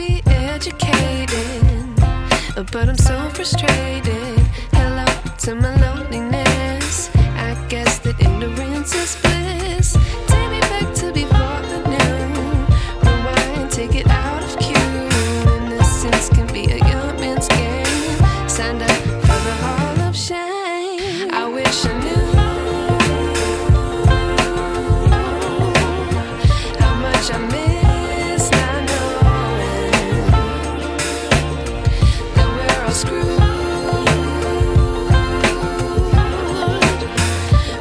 be educated, but I'm so frustrated. Hello to my loneliness. I guess that ignorance is bliss. Take me back to before the new. Rewind, take it out of cue. Innocence can be a young man's game. Signed up for the hall of shame. I wish I knew how much I miss not knowing that we're all screwed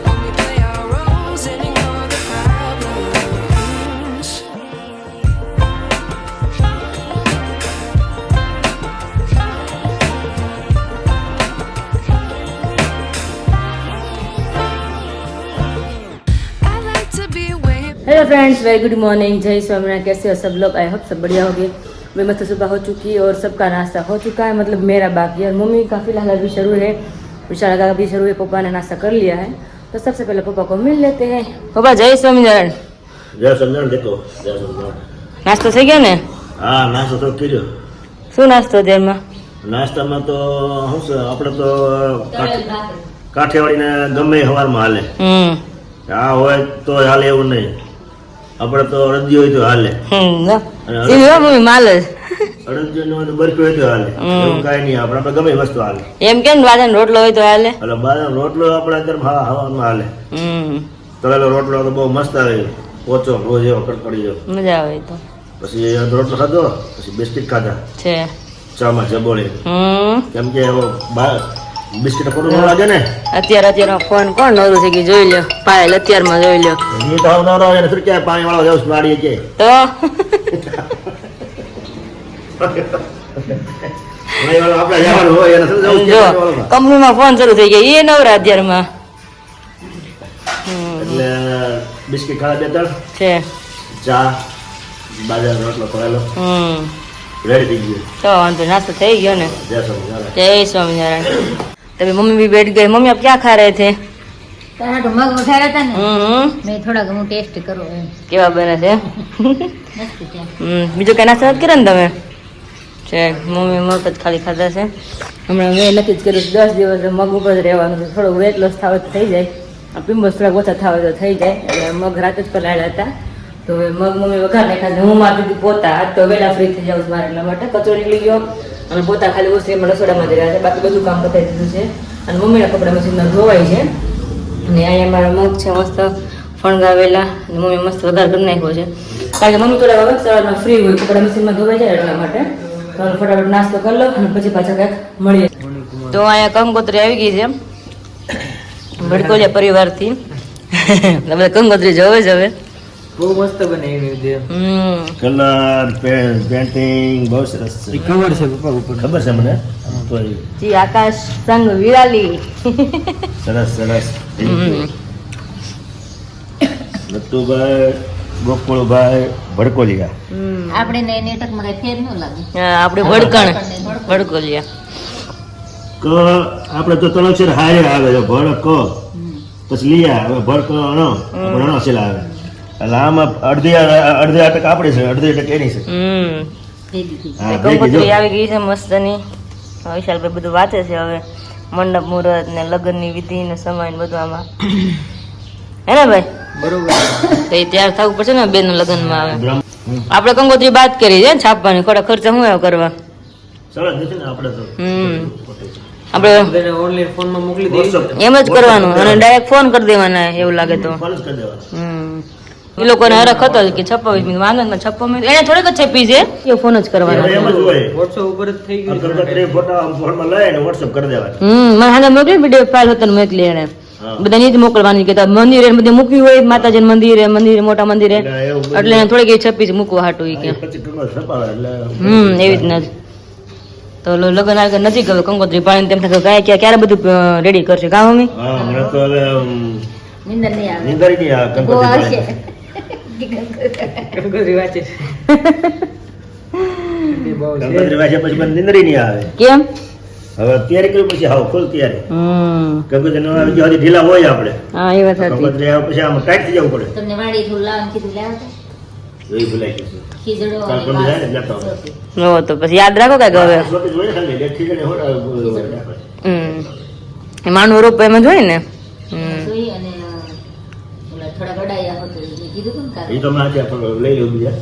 when we play our roles and ignore the problems. I like to be away. Hello friends, very good morning. जय स्वामीनारायण। कैसे हो सब लोग? I hope सब बढ़िया होगी। मैं मस्त सुबह हो चुकी है और सबका नाश्ता हो चुका है, मतलब मेरा बाकी है और मम्मी का फिलहाल अभी शुरू है, विशाल का भी शुरू है। पापा ने नाश्ता कर लिया है तो सबसे पहले पापा को मिल लेते हैं। पापा जय स्वामीनारायण। જય સમજણ દેખો જય સમજણ નાસ્તો થઈ ગયો ને? હા નાસ્તો તો કર્યો શું નાસ્તો અત્યારમાં? નાસ્તામાં તો શું છે આપણે તો કાઠિયાવાડીને ગમે એ સવારમાં હાલે આ હોય તો હાલે એવું નહીં આપણે તો અડદી હોય તો હાલે મમ્મી માલ જ અડદી હોય તો બરફી હોય તો હાલે એવું કાંઈ નહીં આપણે આપણે ગમે એ વસ્તુ હાલે એમ કેમ બાદામ રોટલો હોય તો હાલે? એટલે બાદામ રોટલો આપણે અત્યારે હવામાં હાલે તળેલો રોટલો તો બહુ મસ્ત આવે પોચો રોજ એવો કડકડી જેવો મજા આવે તો પછી રોટલો ખાધો પછી બિસ્કિટ ખાધા છે ચામાં જબોળી કેમ કે એવો બિસ્કિટ ખોટું ન લાગે ને અત્યારે ફોન કોણ નવરું છે કે જોઈ લ્યો પાયલ અત્યારમાં જોઈ લ્યો એ તો હવે નવરો હોય ને શું ક્યાંય પાણી વાળો જવું વાડીએ કે તો આપણે જવાનું હોય એને શું જવું જો ક્યાંય કંપનીમાં ફોન શરૂ થઈ ગયા એ નવરા અત્યારમાં એટલે બિસ્કિટ ખાવા બે ત્રણ છે ચા બાજરાનો રોટલો ખવાયેલો રેડી થઈ ગયું તો વાંધો નાસ્તો થઈ ગયો ને? જય સ્વામિનારાયણ जय स्वामीनारायण। तभी मम्मी भी बैठ गए। मम्मी आप क्या खा रहे थे? तो मग उठा रहा था ना, मैं थोड़ा घणું ટેસ્ટ કરો એમ કેવા બને છે? મસ્ત છે। બીજું કઈ નાસ્તો નથી કર્યો ને તમે? છે મમ્મી મગ જ ખાલી ખાધા છે હમણાં. મેં નક્કી જ કર્યું 10 દિવસ મગ ઉપર જ રહેવાનું છે, થોડું વેટ લોસ થાવ તો થઈ જાય, પિમ્પલ્સ થોડા ઓછા થાવ તો થઈ જાય, એટલે મગ રાત જ પલાળ્યા હતા તો હવે મગ મમ્મી વઘાર નાખ્યા. હું મારતી હતી પોતા, આજ તો વહેલા ફ્રી થઈ જાઉં મારે એટલા માટે કચરો નીકળી ગયો અને પોતા ખાલી ઓછરીમાં રસોડામાં જ રહ્યા છે, બાકી બધું કામ પતાવી દીધું છે અને મમ્મીના કપડા મશીનમાં ધોવાય છે. અને અહીંયા મારા મગ છે મસ્ત ફણગાવેલા અને મમ્મી મસ્ત વઘાર કરી નાખ્યો છે, કારણ કે મમ્મી થોડા વખત સવારમાં ફ્રી હોય, કપડા મશીનમાં ધોવાઈ જાય એટલા માટે. તો ફટાફટ નાસ્તો કરી લો અને પછી પાછા કંઈક મળીએ. તો અહીંયા કંકોત્રી આવી ગઈ છે ભડકોલિયા પરિવારથી. બધા કંકોત્રી જોવે જ હવે. બહુ મસ્ત બનાવી દે કલર પેન્ટિંગ બહુ સરસ છે. ખબર છે પપ્પા ઉપર ખબર છે મને તો જી આકાશ સંગ વિરાલી. સરસ સરસ નતુભાઈ ગોકુળભાઈ ભડકોલિયા આપણે ને નેટકમાં કઈ ફેર ન લાગે। આપણે ભડકણ ભડકોલિયા ક આપણે તો ત્રણ અક્ષર હારે આવે છે ભડક પછી લીયા હવે ભડક ણો ણો છે આવે એટલે આમાં અડધી અટક આપણી છે અડધી અટક એની છે. હા કંકોત્રી આવી ગઈ છે મસ્તની. વિશાલભાઈ બધું વાંચે છે હવે, મંડપ મુહૂર્ત ને લગ્નની વિધિ ને સમય ને બધું આમાં હે ને ભાઈ? બરોબર તો એ તૈયાર થવું પડશે ને બેન લગ્નમાં આવે. આપણે કંકોત્રી બાદ કરી છે છાપવાની, ખોટા ખર્ચા શું એવા કરવા? સરસ નથી ને આપણે તો આપણે બધાને ઓનલાઈન ફોનમાં મોકલી દેવી એમ જ કરવાનું અને ડાયરેક્ટ ફોન કરી દેવાના એવું લાગે તો. ફોન જ કરી દેવાનો. એ લોકોને હરખ હતો કે 26 મિનિટ વાંધો ને 56 મિનિટ એને થોડીક જ છપી છે એ ફોન જ કરવાનો. એમ જ હોય વોટ્સએપ ઉપર જ થઈ ગયું કંકોત્રી ફોટા ફોનમાં લઈને WhatsApp કરી દેવાનો. મને હાને મોકલી વિડીયો ફાઇલ હતો ને મોકલી એને બધા નીચ મોકલવાની કે મંદિરે બધે મૂકવી હોય માતાજી મંદિરે મોટા મંદિરે એટલે એને થોડીક છપી છે મૂકવા હાટું એ કે પછી કંકોત્રી છપાવે એટલે એવી રીતના જ. તો લગ્ન આગળ નજીક હવે કંકોત્રી પાણી તેમ થાય ક્યારે બધું રેડી કરશે કામ મમ્મી? હા મને તો હવે નિંદર નહીં આવે, નીંદર નહીં આવે બહુ આવશે। કંકોત્રી વાંચે કંકોત્રી વાંચ્યા પછી મને નીંદર નહીં આવે. કેમ? હવે તૈયારી કર્યું પછી હાવ ફૂલ તૈયારી. કંકોત્રી ન આવી જાય ઢીલા હોય આપણે. હા એ વાત સાચી. કંકોત્રી આવે પછી આમ ટાઈટ થઈ જવું પડે. તમને વાડી થોડું લાવવાનું કીધું લાવો તો એ ભૂલાઈ ગયું છે. ખીજડો કાલ અને પરમ જાય ને વાસ. લેતા આવો. સોટી. નો તો પછી યાદ રાખો કાંઈક હવે સોટી જોઈએ ખાલી એટલે ખીચડી હોય માનું રોપ એમાં જોઈએ ને જોઈ અને ઓલા થોડા ગડાયા હતો એટલે કીધું તું ને કાલે. એ તો મેં આજે આપણે લઈ લીધું બીજા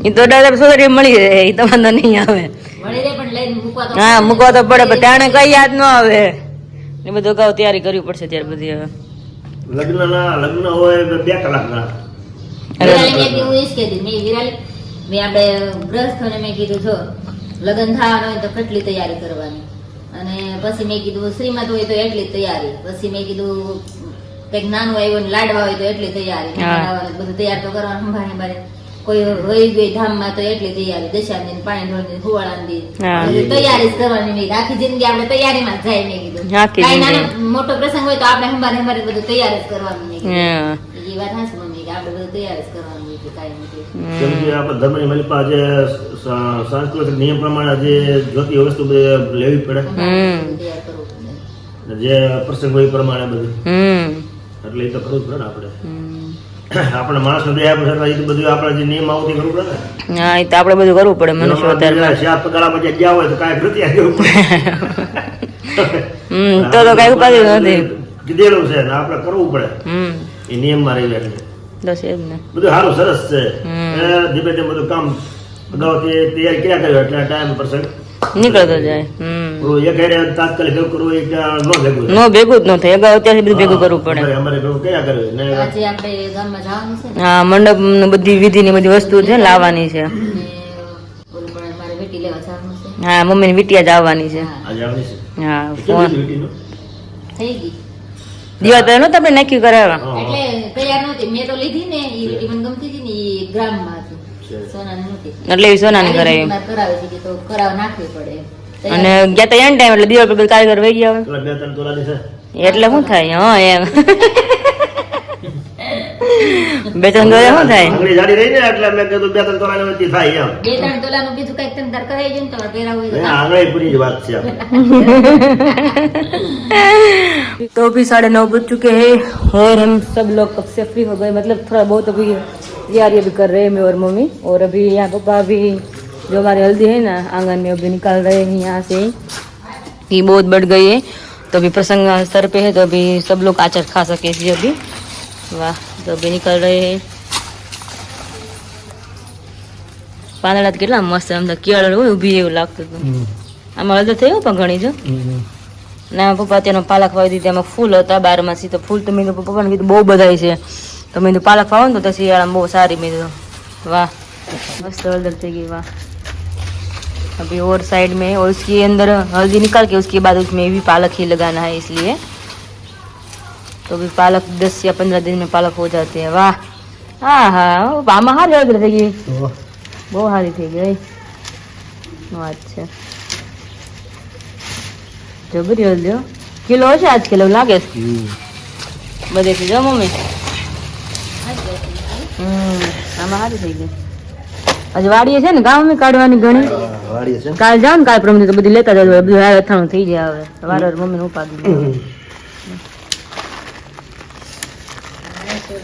એ તો ડાયરેક્ટ સોસાયટી મળી જાય એ તો વાંધો નહીં આવે મળી જાય પણ લઈને મૂકવા તો હા મૂકવા તો પડે પણ ટાણે કઈ યાદ ન આવે એ બધું કહું તૈયારી કરવી પડશે ત્યાર બધી હવે લગ્ન હોય તો 2 કલાકના વિરાલી મેં કીધું ઈ જ કીધું મેં વિરાલી મેં આપણે ગ્રહસ્થોને મેં કીધું જો લગ્ન થવાનું હોય તો કેટલી તૈયારી કરવાની અને પછી મેં કીધું શ્રીમત હોય તો એટલી જ તૈયારી પછી મેં કીધું કંઈક નાનું આવ્યું ને લાડવા હોય તો એટલી તૈયારી બનાવવાનું બધું તૈયાર તો કરવાનું સંભાળે કોઈ વહી ગઈ ધામમાં તો એટલી તૈયારી દશાની ને પાણી ઢોળની હુવાળાની હા. બધી તૈયારી જ કરવાની મેં કીધું. આખી જિંદગી આપણે તૈયારીમાં જ જાય મેં કીધું આખી કાંઈ જિંદગી. નાનો મોટો પ્રસંગ હોય તો આપણે સંભાળે બધું તૈયાર જ કરવાનું મેં કીધું. હા. એ વાત હાચી મમ્મી કે આપણે બધું તૈયાર જ કરવાનું હોય એટલે કાંઈ નથી. કેમ કે આપણે ધર્મની મલિપા જે સાંસ્કૃતિક નિયમ પ્રમાણે જે જોતી વસ્તુ બધી લેવી પડે બધું તૈયાર કરવું પડે. અને જે પ્રસંગ હોય એ પ્રમાણે બધું હમ એટલે એ તો કરવું જ પડે ને આપણે આપણે માણસનો દેહ આપે છે એટલે એ તો બધું આપણે જે નિયમ આવતી કરવું પડે ને હા એ તો આપણે બધું કરવું પડે મનુષ્ય અવતારમાં શાપ પગાળામાં જે ગયા હોય તો કાંઈક નથી આવ્યું તો કઈ ઉપાધિ નથી કીધેલું છે ને આપણે કરવું પડે હમ એ નિયમમાં રહી એટલે બસ એમ ને બધું સારું સરસ છે ધીમે ધીમે બધું કામ અગાઉથી તૈયારી ક્યાં કર્યો એટલે ટાઈમ પ્રસંગ નીકળતો જાય હમ એક હેડે તાત્કાલિક એવું કરવું એ ત્યાં ન ભેગું થાય. નો ભેગું જ ન થાય અગાઉ અત્યારથી બધું ભેગું કરવું પડે અમારે ભેગું ક્યાં કર્યું ને આજે આપણે ગામમાં જવાનું છે ને હા મંડપ બધી વિધિ ની બધી વસ્તુ છે ને લાવવાની છે અને ઓલું પણ મારે બેટી લેવા જવાનું છે. હા મમ્મી ની વિટિયા જ આવવાની છે હા, આજે આવવાની છે હા કેમ ફોન લીધી વીંટીનું? થઈ ગઈ દીવા તો નહોતા આપણે નક્કી કરાવ્યા હા, હા. એટલે તૈયાર નહોતી મેં તો લીધી ને એ બેટી મને ગમતી હતી ને એ ગ્રામમાં હતી છે. સોનાની નહોતી એટલે એવી સોનાની કરાવી મારે કરાવી હતી તો કરાવ નાખવી પડે એમ. અને ગયા તા એન ટાઈમ એટલે દિવાળ પર બધા કારીગર વહી ગયા પેલા 2-3 તોલાની છે હોય એટલે શું થાય હા એમ બે ત્રણ દોરે શું થાય આંગળી જાડી રહી ને એટલે મેં કીધું 2-3 તોલાની વચ્ચે થાય એમ 2-3 તોલાનું બીજું કઈક તમે તાર કરાવી જોઈએ ને તમારે પહેરાવું હોય તો એ આંગળી પૂરી જ વાત છે આપણે तो भी 9:30 बज चुके हैं और हम सब लोग कब से फ्री हो गए मतलब थोड़ा बहुत अभी तैयारी अभी कर रहे हैं मैं और मम्मी और अभी यहाँ पापा अभी जो हमारी हल्दी है ना आंगन में अभी निकाल रहे हैं यहाँ से ये बहुत बढ़ गई है तो अभी प्रसंग स्तर पे है तो अभी सब लोग आचार खा सके इसलिए अभी वाह तो अभी निकल रहे हैं પાંદડા કેટલા મસ્ત આમ તો કેળ હોય ઊભી એવું લાગતું હતું આમાં હળદર થયું પણ ઘણી જો ના પપ્પા તેનો પાલક વાવી દીધી એમાં ફૂલ હતા 12 તો ફૂલ તો મેં તો પપ્પાને કીધું બહુ બધા છે તો મેં તો પાલક વાવો ને તો શિયાળામાં બહુ સારી મેં તો वाह मस्त हल्दी થઈ ગઈ वाह अभी और साइड में और उसके अंदर हल्दी निकाल के उसके बाद उसमें भी पालक ही लगाना है इसलिए तो भी पालक 10 या 15 दिन में पालक हो जाते हैं वाह हाँ हाँ आमा हारी हल्दी થઈ ગઈ બહુ સારી થઈ ગઈ अच्छा જબરી હલ્દી કિલો હશે આજ કિલો લાગે છે બધેથી જો મમ્મી આમાં સારી થઈ ગઈ આજે વાડીએ છે ને ગામમાં કાઢવાની ઘણી વાડીએ છે કાલ જાવ ને કાલ પ્રમદી તો બધી લેતા જજો બધું હારે અથાણું થઈ જાય હવે વાર મમ્મીને ઉપાડી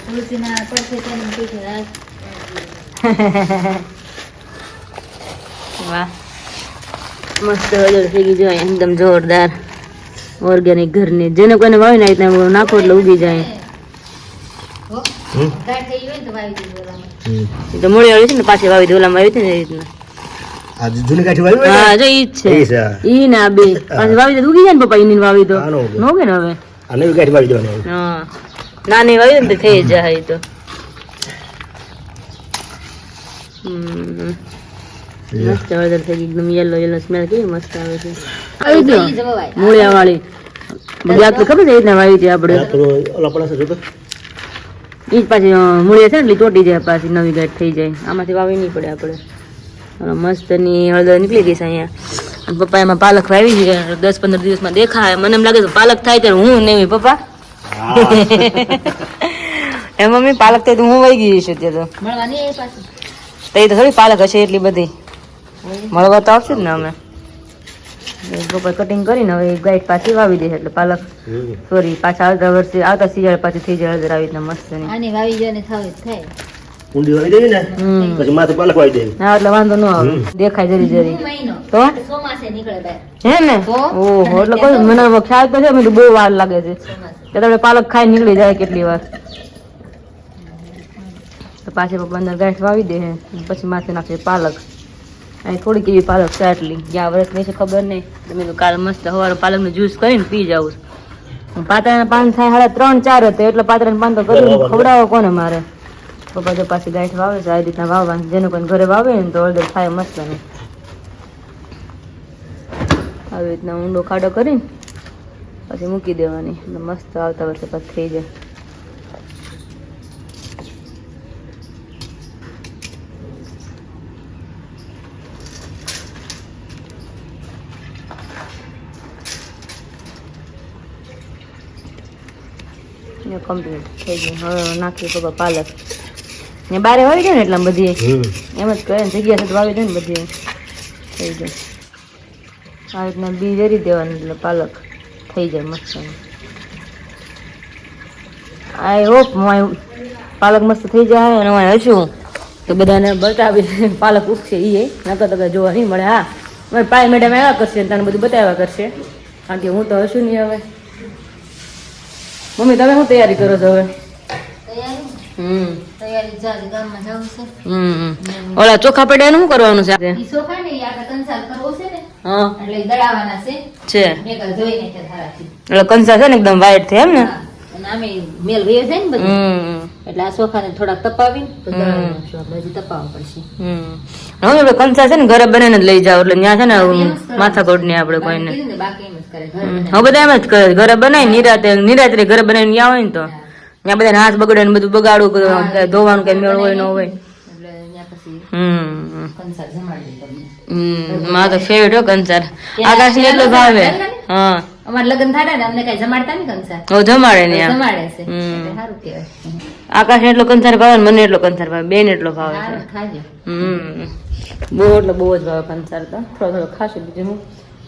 તુલસીના પડખે તેને પીછે રાખ. વાહ મસ્ત હળદર થઈ ગઈ જો એકદમ જોરદાર ઓર્ગેનિક ઘરની જેને કોઈને વાવી ના રીતના નાખો એટલે ઉગી જાય હો ગાંઠ થઈ હોય ને તો વાવી દીધું ઓલામાં. એ તો મૂળી વાળી છે ને પાછી વાવી દોલામાં આવી હતી ને એ રીતના આજે જૂની કાઠી વાવી હા જો ઈ જ ઈ છે છે. ઈ ને આ બે પાછી વાવી દે તો ઉગી જાય ને પપ્પા ઈની વાવી તો હા, ન ઉગે. ન ઉગે ને હવે આ નવી કાઠી વાવી દેવાની હા નાની વાવી ને તો થઈ જાય એ તો મસ્ત હળદર થઈ ગઈ એકદમ યલો યલો સ્મેલ કેવી મસ્ત આવે છે આવી ગયો ઈ જ વવાય. મૂળિયા વાળી બધી આટલી ખબર છે એ રીતના વાવી હતી આપણે આ થોડો ઓલા પડે છે જોતો ઈ જ પાછી મૂળિયા છે ને એટલે ચોટી જાય પાછી નવી ગાંઠ થઈ જાય આમાંથી વાવી નહીં પડે આપણે મસ્ત ની હળદર નીકળી ગઈ છે અહીંયા અને પપ્પા એમાં પાલક વાવી છે 10-15 દિવસમાં દેખાય મને એમ લાગે છે પાલક થાય ત્યારે હું નહીં પપ્પા એ મમ્મી પાલક થાય તો હું વહી ગઈ છું ત્યાં તો મળવાની એ પાછી તો એ તો થોડી પાલક હશે એટલી બધી મળવા તો આવશે જ ને અમે પપ્પા કટિંગ કરીને હવે ગાઈડ પાછી વાવી દે એટલે પાલક સોરી પાછા આવતા વર્ષે આવતા સિયાળ પાછી થઈ જાય હળદર આવી રીતના મસ્ત ની આની વાવી જો ને થાવ થાય ઊંડી વાળી દેવી ને પછી માથે પાલક વાળી દેવી. હા એટલે વાંધો ન આવે હમ. દેખાય જરી જરી મહિનો તો ચોમાસે નીકળે બહાર હે ને તો? ઓહો એટલે કોઈ મને હવે ખ્યાલ તો છે મેં કીધું બહુ વાર લાગે છે ચોમાસે કે તમે પાલક ખાઈ નીકળી જાય કેટલી વાર તો પાછી પપ્પા અંદર ગાંઠ વાવી દે હે પછી માથે નાખે પાલક અહીં થોડીક એવી પાલક છે આટલી જ્યાં વર્ષ નહીં છે ખબર નહીં તો મેં કીધું કાલ મસ્ત સવારે પાલકનું જ્યુસ કરીને પી જાઉં પાતળાના પાન થાય 3-4 હતા એટલે પાતળાના પાન તો કરી ખવડાવો કોને મારે પપ્પા તો પાછી ગાંઠ વાવે છે આ રીતના વાવવાની જેનું કોઈ ઘરે વાવે ને તો અડધર થાય મસ્ત ને આવી રીતના ઊંડો ખાડો કરીને પછી મૂકી દેવાની એટલે મસ્ત આવતા વર્ષે પાછું થઈ જાય કમ્પ્લીટ થઈ ગયું હવે નાખી પપ્પા પાલક ને બારે વાવી જાય ને એટલા બધી એમ જ કરે ને જગ્યા સાથે વાવી દે ને બધી થઈ જાય આ રીતના બી વેરી દેવાનું એટલે પાલક થઈ જાય મસ્ત આઈ હોપ પાલક મસ્ત થઈ જાય અને હું હશું તો બધાને બતાવી પાલક ઉગશે એ નકર તો જોવા નહીં મળે હા મારે પાય મેડમ આવ્યા કરશે તને બધું બતાવ્યા કરશે કારણ કે હું તો હશું નહીં હવે મમ્મી તમે શું તૈયારી કરો છો હવે તૈયારી જાજી ગામમાં જવું છે ઓલા ચોખા પેડાનું શું કરવાનું છે આજે? ઈ સોફા ને ઈ આપણે કંસાર કરવો છે ને હા એટલે ઈ દળાવવાના છે છે મેં કાલ જોઈને કે ધારાથી એટલે કંસા છે ને એકદમ વ્હાઈટ છે એમ ને હા. અને આમે મેલ વયો જાય ને બધું એટલે આ સોફાને થોડાક તપાવીને તો દળાવી નાખશું આપણે હજી તપાવવા પડશે હવે આપણે કંસા છે ને ઘરે બનાવીને જ લઈ જાવ એટલે ત્યાં છે ને માથાકોટ નહીં આપણે કોઈને કીધું ને બાકી એમ જ કરે ઘર હવે બધા એમ જ કરે ઘરે બનાવી નિરાતે ઘરે બનાવીને ત્યાં હોય ને તો ત્યાં બધા હાથ બગડે ને બધું બગાડવું ધોવાનું કઈ મેળ હોય ન હોય એટલે ત્યાં પછી કંસાર જમાડી તમને મારો તો ફેવરેટ હો કંસાર આકાશ ને એટલો ભાવે હા અમારે લગ્ન થાય ને અમને કઈ જમાડતા ને કંસાર હવે જમાડે ને જમાડે છે એટલે સારું કહેવાય આકાશ ને એટલો કંસાર ભાવે ને મને એટલો કંસાર ભાવે બેન એટલો ભાવે છે સારું ખાજો બહુ એટલે બહુ જ ભાવે કંસાર તો થોડો ખાશે બીજું હું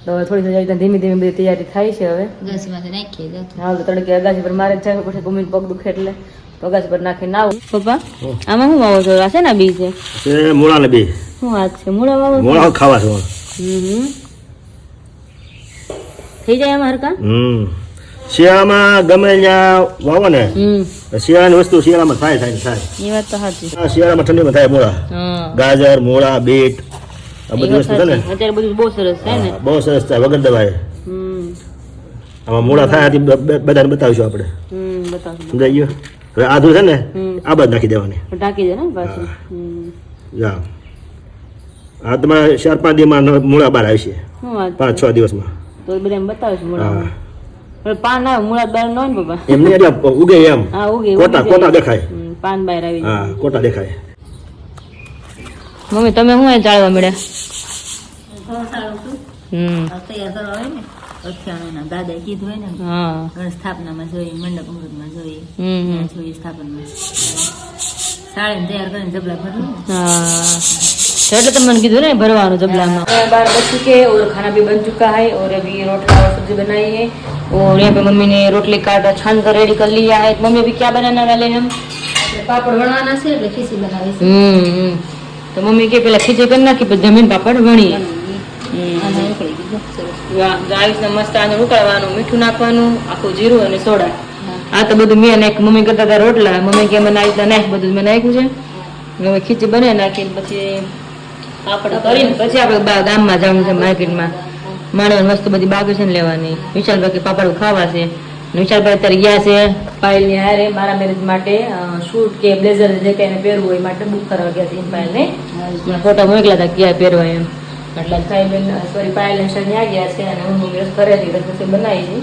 તો હવે થોડી થોડી ધીમે ધીમે બધી તૈયારી થાય છે હવે ગેસમાંથી નાખીએ દો હાલ તો તડકે અગાસી પર મારે જ જાય પછી ભૂમિ પગ દુખે એટલે અગાસી પર નાખીને આવું પપ્પા આમાં શું વાવો છો આ છે ને બી છે એ મૂળા ને બે શું વાત છે મૂળા વાવો છો? મૂળા ખાવા છે થઈ જાય એમાં હરકા શિયાળામાં ગમે ત્યાં વાવો ને શિયાળાની વસ્તુ શિયાળામાં થાય એ વાત તો સાચી શિયાળામાં ઠંડીમાં થાય મૂળા હા ગાજર મૂળા બીટ આ એ બધી વાત વસ્તુ છે ને સાચી. અત્યારે બધું બહુ સરસ થાય ને બહુ સરસ થાય વગર દવાએ આમાં મૂળા થાય બધાને બતાવીશું આપણે બતાવો સમજાઈ ગયું હવે આધું છે ને આ બાદ નાખી દેવાની ટાંકી દે ને પાછું જા આ તમારે 4-5 દિવસમાં મૂળા બહાર આવશે શું વાત 5-6 દિવસમાં તો એ બધા એમ બતાવીશ મૂળા હા હવે પાન આવે મૂળા બાર ન હોય ને પપ્પા એમની એટલે ઉગે એમ હા ઉગે કોટા દેખાય પાન બહાર આવી જાય. હા કોટા દેખાય મમ્મી તમે શું અહીં ચાળવા મળ્યા તૈયાર કરવા હોય ને અથાણાના દાદાએ કીધું હોય ને હા ગણેશ સ્થાપનામાં જોઈએ મંડપ અમૃતમાં જોઈએ હમ ત્યાં જોઈએ સ્થાપનમાં સાડીને તૈયાર કરીને જબલા ભરવું ને हाँ એટલે તમને કીધું ને ભરવાનું જબલામાં बार बच चुके हैं और खाना भी बन चुका है और अभी रोटला और सब्जी बनाई है और यहाँ पे मम्मी ने रोटली काटा छान कर रेडी कर लिया है मम्मी अभी क्या बनाने वाले हैं हम આપણે પાપડ વણવાના છે એટલે ખીચડી બનાવી છે तो मम्मी के पहले खींचे करना कि जमीन पापड़ वणी અને ઉકળી ગયું સરસ ગાઈસ ને મસ્ત આને ઉકાળવાનું મીઠું નાખવાનું આખું જીરું અને સોડા આ તો બધું મેં નાખ મમ્મી કરતા હતા રોટલા મમ્મી કે મને આવી નાખ બધું મેં નાખ્યું છે હવે ખીચડી બને નાખીને પછી પાપડ કરીને પછી આપણે ગામમાં જવાનું છે માર્કેટમાં માણસ વસ્તુ બધી બાકી છે ને લેવાની વિશાલ બાકી પાપડ ખાવા છે વિશાલભાઈ અત્યારે ગયા છે પાયલની હારે મારા મેરેજ માટે શૂટ કે બ્લેઝર જે કઈ પહેરવું હોય માટે બુક કરવા ગયા છે પાયલને ફોટો મોકલા હતા ક્યાં પહેરવા એમ એટલે ભાઈ સોરી પાયલ શનિ આ ગયા છે અને હું રસ કરે છે રસ બનાવી છે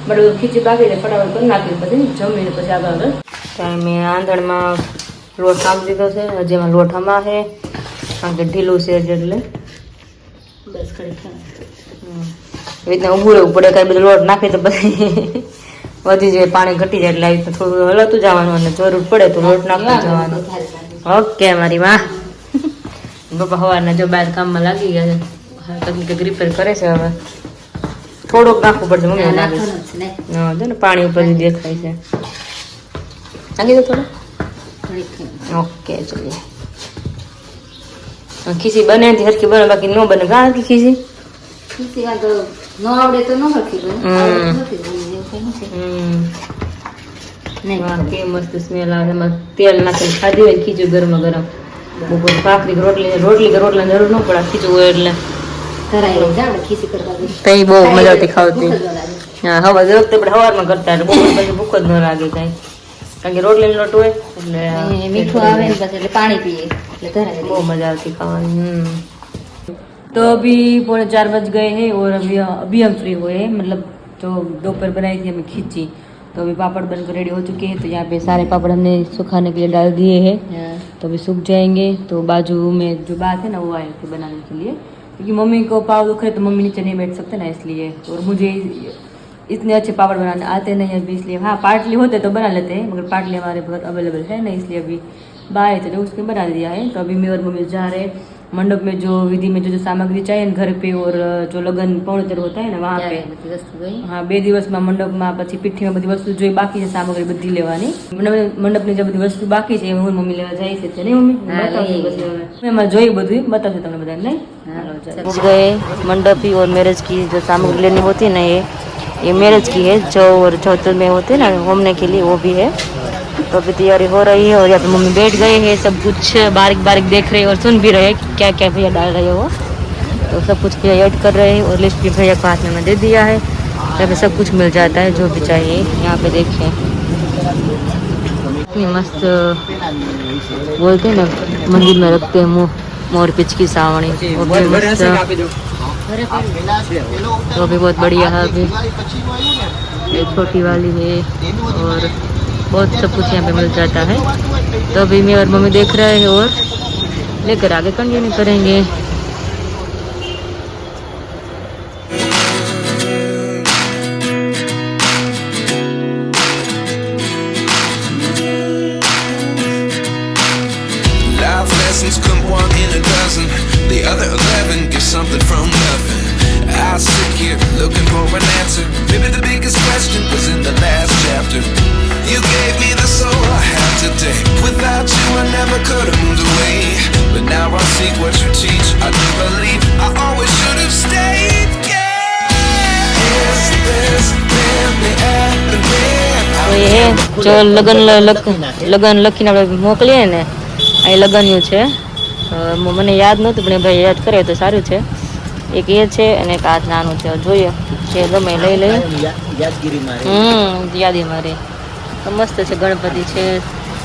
બધું ખીચી બાકી છે ફટાફટ કરી નાખી પછી જમીને પછી આગળ મેં આંધણમાં લોટ નાખી દીધો છે હજી એમાં લોટ હમા છે કારણ કે ઢીલું છે એટલે બસ ખડી એવી રીતના ઊભું રહેવું પડે કાંઈ બધું લોટ નાખી તો પછી વધી જાય પાણી ઘટી જાય એટલે આવી રીતના થોડું હલાતું જવાનું અને જરૂર પડે તો લોટ નાખતું જવાનું ઓકે મારી માં પપ્પા સવારના જો બાર કામમાં લાગી ગયા છે તકલીફ રિપેર કરે છે હવે થોડુંક નાખવું પડશે મમ્મી લાગે છે હા જો ને પાણી ઉપર દેખાય છે નાખી દો થોડું ઓકે ચલીએ. ખીચી બને થી હરખી બને, બાકી ન બને ગા હરખી ખીચી. ખીચી તો ન આવડે તો ન હરખી બને. આવડે તો નથી બને, એવું કંઈ નથી. નહીં વાહ, કે મસ્ત સ્મેલ આવે. એમાં તેલ નાખીને ખાધી હોય ને ખીચું ગરમ ગરમ, બપોર ભાખરી રોટલી કે રોટલા જરૂર ન પડે, ખીચું હોય એટલે ધરાઈ રહી જાય, આપણે ખીચી કરવા દઈએ. તઈ બહુ મજા આવતી ખાવતી. ભૂખ જ ન લાગે. હા, હવે દર વખતે આપણે સવારમાં કરતા એટલે બપોર પછી ભૂખ જ ન લાગે કાંઈ, કારણ કે રોટલી લોટ હોય એટલે એ મીઠું આવે ને પછી એટલે પાણી પીએ એટલે ધરાઈ બહુ રહી. मजा आती खाने. तो अभी 4:30 बज गए हैं और अभी हम फ्री हुए हैं, मतलब तो दोपहर बनाई थी हमें खींची, तो अभी पापड़ बनकर रेडी हो चुके हैं. तो यहाँ पे सारे पापड़ हमने सुखाने के लिए डाल दिए हैं, હા. तो अभी सूख जाएंगे. तो बाजू में जो बात है ना वो आए थे बनाने के लिए, क्योंकि मम्मी को पाव दुख रहे तो मम्मी नीचे नहीं बैठ सकते ना, इसलिए. और मुझे इतने अच्छे पापड़ बनाने आते नहीं अभी, इसलिए हाँ पाटली होते तो बना लेते हैं, मगर पाटली हमारे बहुत अवेलेबल है नहीं, इसलिए अभी बाहर थे तो उसके बना दिया है. तो अभी मैं और मम्मी जा रहे हैं मंडप में, जो विधि में जो सामग्री चाहिए ना घर पे, और जो लगन पौणोत्तर होता है ना वहाँ पे. બધી વસ્તુ ગઈ. હા, 2 દિવસમાં મંડપમાં પછી પીઠીમાં બધી વસ્તુ જોઈ બાકી છે, સામગ્રી બધી લેવાની. મંડપની જે બધી વસ્તુ બાકી છે એ હું મમ્મી લેવા જાય છે, નહીં મમ્મી? હા, બતાવજો લઈ પછી હવે. એમાં જોઈ બધું બતાવજો તમને બધાને, નહીં? हाँ, पहुंच गए मंडप ही, और मैरिज की जो सामग्री लेनी होती है ना ये मैरिज की है, जौ और चौथर में होते हैं ना होमने के लिए, वो भी है. तो अभी तैयारी हो रही है और यहाँ पे मम्मी बैठ गए हैं, सब कुछ बारीक बारीक देख रहे हैं और सुन भी रहे हैं क्या क्या भैया डाल रहे हैं वो. तो सब कुछ भैया ऐड कर रहे हैं और लिस्ट भी भैया के हाथ में दे दिया है. यहाँ पे सब कुछ मिल जाता है जो भी चाहिए. यहाँ पे देखें इतनी मस्त बोलते हैं ना मंदिर में रखते हैं मोर पिच की सावणी, वो भी मस्त. तो अभी बहुत बढ़िया है. अभी ये छोटी वाली है और बहुत सब कुछ यहाँ पे मिल जाता है. तो अभी मैं और मम्मी देख रहे हैं और लेकर आगे कंटिन्यू करेंगे. Life lessons come one in a dozen. The other 11 get something from nothing. I sit here looking for an answer. Maybe the biggest question was in the last chapter. You gave me the soul I have today. Without you I never could have moved away. But now I see what you teach. I do believe I always should have stayed. Yeah. Is this really happening? તો એ જો લગન લખીને આપણે મોકલીએ ને, આ લગનનું છે. મને યાદ નહોતું પણ ભાઈ યાદ કરે તો સારું છે. એક એ છે અને એક આ નાનું છે, જોઈએ જે ગમે લઈ લઈએ. યાદી મારે તો મસ્ત છે. ગણપતિ છે,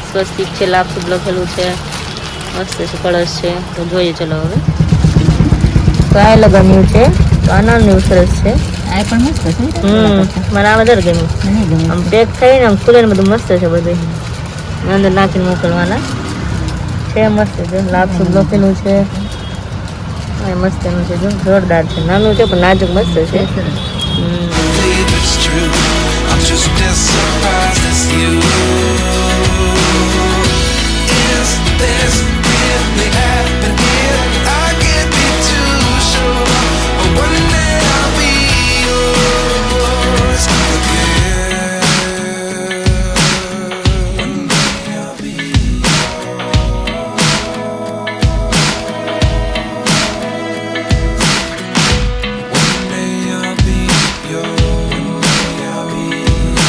સ્વસ્તિક છે, લાભ શુભ લખેલું છે, મસ્ત છે, કળશ છે. તો જોઈએ ચલો હવે. તો આ લગનનું છે, તો આ નાનું સરસ છે. આ પણ મસ્ત છે. મને આ વધારે ગમ્યું. મને ગમે. આમ પેક થઈને આમ ખુલે ને બધું મસ્ત છે. બધું અંદર નાખીને મોકલવાના છે. મસ્ત છે. લાભ શુભ લખેલું છે. હા, મસ્ત એનું છે. જો જોરદાર છે. નાનું છે પણ નાજુક મસ્ત છે. Believe it's true. I'm just as surprised as you. Is this really happening? I can't be too sure. But one day I'll be yours again. One day I'll be One day I'll be yours. One day I'll be yours.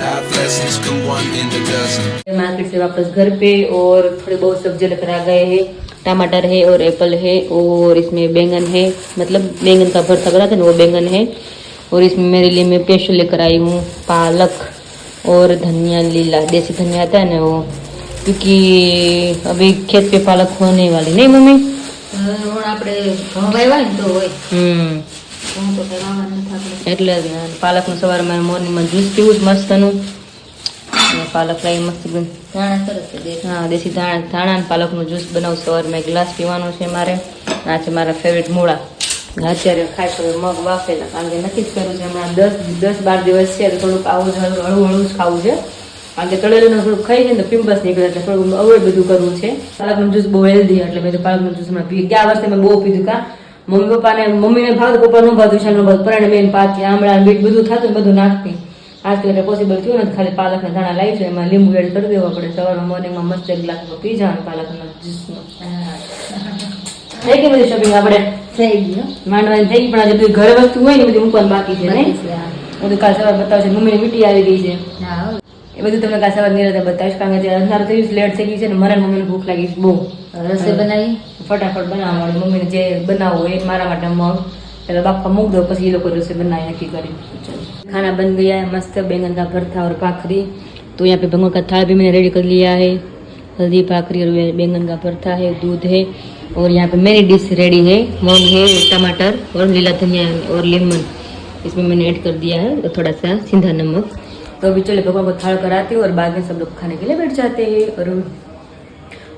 Life lessons come one in a dozen. Market से वापस घर पे और थोड़ी बहुत सब्जी लेकर आ गए हैं. टमाटर है और एप्पल है और इसमें बैंगन है, मतलब बैंगन का भरता बनाते हैं ना वो बैंगन है. और इसमें मेरे लिए मैं स्पेशल लेकर आई हूँ पालक और धनिया लीला, देसी धनिया आता है ना वो, क्योंकि अभी खेत पे पालक होने वाली. नहीं मम्मी? હવે આપણે ઘઉં વાવ્યા ને તો હોય. ઘઉં તો કઈ વાવવાનું નથી આપણે. એટલે પાલકનું સવારમાં મોર્નિંગમાં જ્યુસ પીવું જ મસ્તનું. અને પાલક લાવી મસ્ત ધાણા સરસ છે દેશી. હા, દેશી ધાણા અને પાલકનું જ્યુસ બનાવું સવારમાં. એક ગ્લાસ પીવાનો છે મારે. આ છે મારા ફેવરેટ મૂળા. અત્યારે ખાઈ તો મગ વાફેલા, કારણ કે નક્કી જ કર્યું છે હમણાં 10-12 દિવસ છે તો થોડુંક આવું જ હળવું જ ખાવું છે. કારણ કે તળેલું થોડુંક ખાઈ છે ને તો પિમ્પલ્સ નીકળે, એટલે થોડુંક અવોઇડ બધું કરવું છે. પાલકનું જ્યુસ બહુ હેલ્ધી, એટલે મેં તો પાલકનું જ્યુસ હમણાં પી. ગયા વર્ષે મેં બહુ પીધું. મમ્મી પપ્પાને મમ્મીને ભાવતું પપ્પા નું ભાવતું વિશાલ નું ભાવતું પરાણે બેન પાછી આમળા બીટ બધું થતું ને બધું નાખતી આજકાલ એટલે પોસિબલ થયું ને ખાલી પાલકના દાણા લાવી છે એમાં લીંબુ એડ કરી દેવા પડે સવારમાં મોર્નિંગમાં મસ્ત એક ગ્લાસ પી જવાનું પાલકના જ્યુસનો થઈ ગઈ બધી શોપિંગ આપણે થઈ ગયું માંડવાની થઈ ગઈ પણ આજે બધી ઘરે વસ્તુ હોય ને બધી મૂકવાનું બાકી છે નહીં બધું કાલ સવાર બતાવશે મમ્મીની મીઠી આવી ગઈ છે હા એ બધું તમને કાલ સવાર નિરાતે બતાવીશ કારણ કે અંધારું થયું લેટ થઈ ગઈ છે ને મારા મમ્મીને ભૂખ લાગી છે બહુ રસોઈ બનાવી ફટાફટ બનાવવા મળે મમ્મીને જે બનાવવું હોય એ મારા માટે મગ એટલે બાપા મૂક દો પછી એ લોકો રસોઈ બનાવી નક્કી કરી खाना बन गया है मस्त बैंगन का भरता और भाखरी तो यहाँ पे बैंगन का थाल भी मैंने रेडी कर लिया है हल्दी भाखरी और बैंगन का भरता है दूध है और यहाँ पे मेरी डिश रेडी है मूंग है टमाटर और लीला धनिया और लेमन इसमें मैंने ऐड कर दिया है और थोड़ा सा सिंधा नमक तो अभी चलो भगवान को थाल कराती हूँ और बाद में सब लोग खाने के लिए बैठ जाते हैं और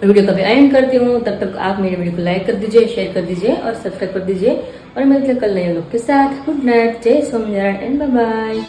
वीडियो का भी एंड करती हूँ तब तक आप मेरे वीडियो को लाइक कर दीजिए शेयर कर दीजिए और सब्सक्राइब कर दीजिए और मिलते हैं कल नए लोग के साथ गुड नाइट जय स्वामीनारायण एंड बाय बाय।